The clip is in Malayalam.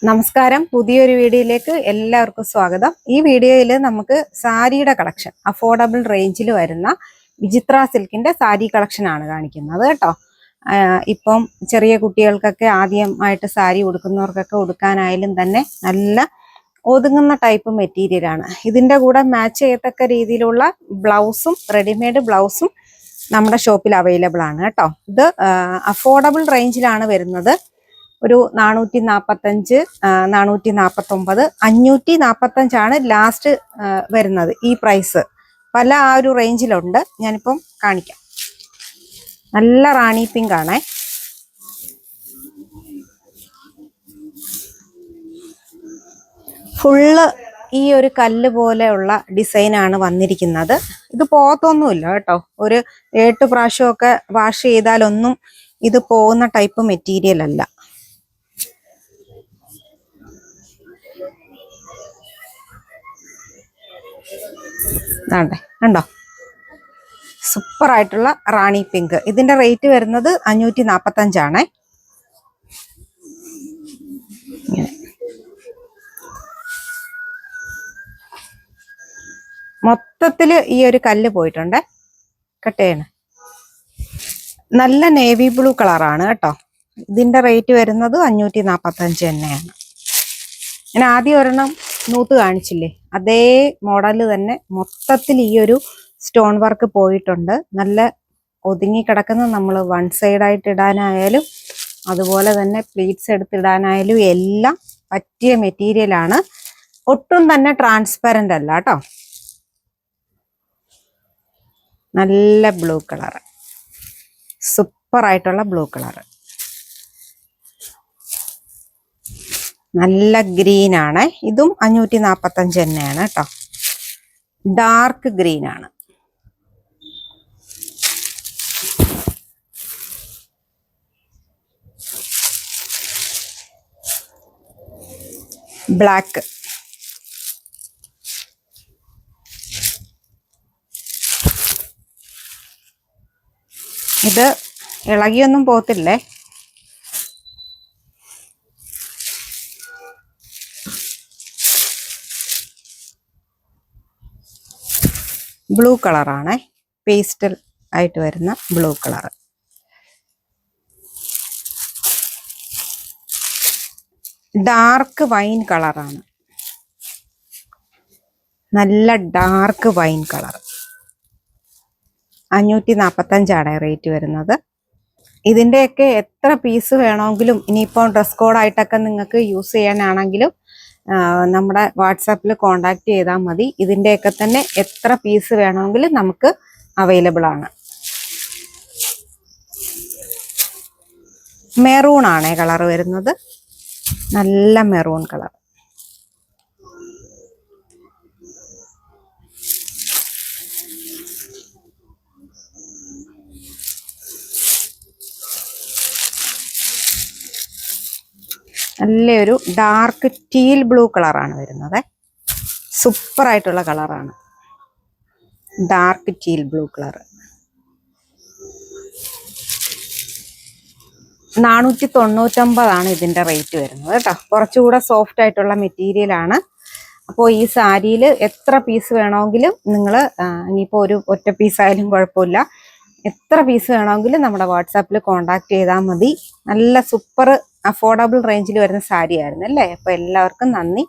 നമസ്കാരം, പുതിയൊരു വീഡിയോയിലേക്ക് എല്ലാവർക്കും സ്വാഗതം. ഈ വീഡിയോയിൽ നമുക്ക് സാരിയുടെ കളക്ഷൻ, അഫോർഡബിൾ റേഞ്ചിൽ വരുന്ന വിചിത്ര സിൽക്കിന്റെ സാരി കളക്ഷൻ ആണ് കാണിക്കുന്നത് കേട്ടോ. ഇപ്പം ചെറിയ കുട്ടികൾക്കൊക്കെ ആദ്യമായിട്ട് സാരി ഉടുക്കുന്നവർക്കൊക്കെ ഉടുക്കാനായാലും തന്നെ നല്ല ഒതുങ്ങുന്ന ടൈപ്പ് മെറ്റീരിയലാണ്. ഇതിന്റെ കൂടെ മാച്ച് ചെയ്യത്തക്ക രീതിയിലുള്ള ബ്ലൗസും റെഡിമെയ്ഡ് ബ്ലൗസും നമ്മുടെ ഷോപ്പിൽ അവൈലബിൾ ആണ് കേട്ടോ. ഇത് അഫോർഡബിൾ റേഞ്ചിലാണ് വരുന്നത്. ഒരു 445, 449, 545 ലാസ്റ്റ് വരുന്നത്. ഈ പ്രൈസ് പല ആ ഒരു റേഞ്ചിലുണ്ട്. ഞാനിപ്പം കാണിക്കാം. നല്ല റാണി പിങ്ക് ആണേ. ഫുള്ള് ഈ ഒരു കല്ല് പോലെയുള്ള ഡിസൈനാണ് വന്നിരിക്കുന്നത്. ഇത് പോത്തൊന്നുമില്ല കേട്ടോ. ഒരു 8 പ്രാവശ്യമൊക്കെ വാഷ് ചെയ്താലൊന്നും ഇത് പോകുന്ന ടൈപ്പ് മെറ്റീരിയൽ അല്ല. കണ്ടോ, സൂപ്പർ ആയിട്ടുള്ള റാണി പിങ്ക്. ഇതിന്റെ റേറ്റ് വരുന്നത് 545 മൊത്തത്തില് ഈ ഒരു കല്ല് പോയിട്ടുണ്ട്. കട്ട് ചെയ്യണേ. നല്ല നേവി ബ്ലൂ കളറാണ് കേട്ടോ. ഇതിന്റെ റേറ്റ് വരുന്നത് 545 തന്നെയാണ്. ഞാൻ ആദ്യം ഒരെണ്ണം നൂത്ത് കാണിച്ചില്ലേ, അതേ മോഡല് തന്നെ മൊത്തത്തിൽ ഈ ഒരു സ്റ്റോൺ വർക്ക് പോയിട്ടുണ്ട്. നല്ല ഒതുങ്ങി കിടക്കുന്ന, നമ്മൾ വൺ സൈഡായിട്ട് ഇടാനായാലും അതുപോലെ തന്നെ പ്ലീറ്റ്സ് എടുത്തിടാനായാലും എല്ലാം പറ്റിയ മെറ്റീരിയലാണ്. ഒട്ടും തന്നെ ട്രാൻസ്പെറൻ്റ് അല്ല കേട്ടോ. നല്ല ബ്ലൂ കളറ്, സൂപ്പർ ആയിട്ടുള്ള ബ്ലൂ കളറ്. നല്ല ഗ്രീൻ ആണ്. ഇതും 545 തന്നെയാണ് കേട്ടോ. ഡാർക്ക് ഗ്രീൻ ആണ്. ബ്ലാക്ക്, ഇത് ഇളകിയൊന്നും പോത്തില്ലേ. ബ്ലൂ കളറാണ്, പേസ്റ്റൽ ആയിട്ട് വരുന്ന ബ്ലൂ കളർ. ഡാർക്ക് വൈൻ കളറാണ്, നല്ല ഡാർക്ക് വൈൻ കളർ. 545 റേറ്റ് വരുന്നത്. ഇതിൻ്റെയൊക്കെ എത്ര പീസ് വേണമെങ്കിലും, ഇനിയിപ്പോൾ ഡ്രസ് കോഡായിട്ടൊക്കെ നിങ്ങൾക്ക് യൂസ് ചെയ്യാനാണെങ്കിലും നമ്മുടെ വാട്സാപ്പിൽ കോണ്ടാക്ട് ചെയ്താൽ മതി. ഇതിൻ്റെയൊക്കെ തന്നെ എത്ര പീസ് വേണമെങ്കിലും നമുക്ക് അവൈലബിൾ ആണ്. മെറൂൺ ആണ് കളർ വരുന്നത്. നല്ല മെറൂൺ കളർ. നല്ലൊരു ഡാർക്ക് ടീൽ ബ്ലൂ കളറാണ് വരുന്നത്. സൂപ്പർ ആയിട്ടുള്ള കളറാണ്, ഡാർക്ക് ടീൽ ബ്ലൂ കളർ. 499 ഇതിന്റെ റേറ്റ് വരുന്നത് കേട്ടോ. കുറച്ചുകൂടെ സോഫ്റ്റ് ആയിട്ടുള്ള മെറ്റീരിയൽ ആണ്. അപ്പോൾ ഈ സാരിയിൽ എത്ര പീസ് വേണമെങ്കിലും നിങ്ങൾ, ഇനിയിപ്പോൾ ഒരു ഒറ്റ പീസായാലും കുഴപ്പമില്ല, എത്ര പീസ് വേണമെങ്കിലും നമ്മുടെ വാട്സാപ്പിൽ കോണ്ടാക്ട് ചെയ്താൽ മതി. നല്ല സൂപ്പർ അഫോർഡബിൾ റേഞ്ചിൽ വരുന്ന സാരി ആയിരുന്നു അല്ലേ. അപ്പോൾ എല്ലാവർക്കും നന്ദി.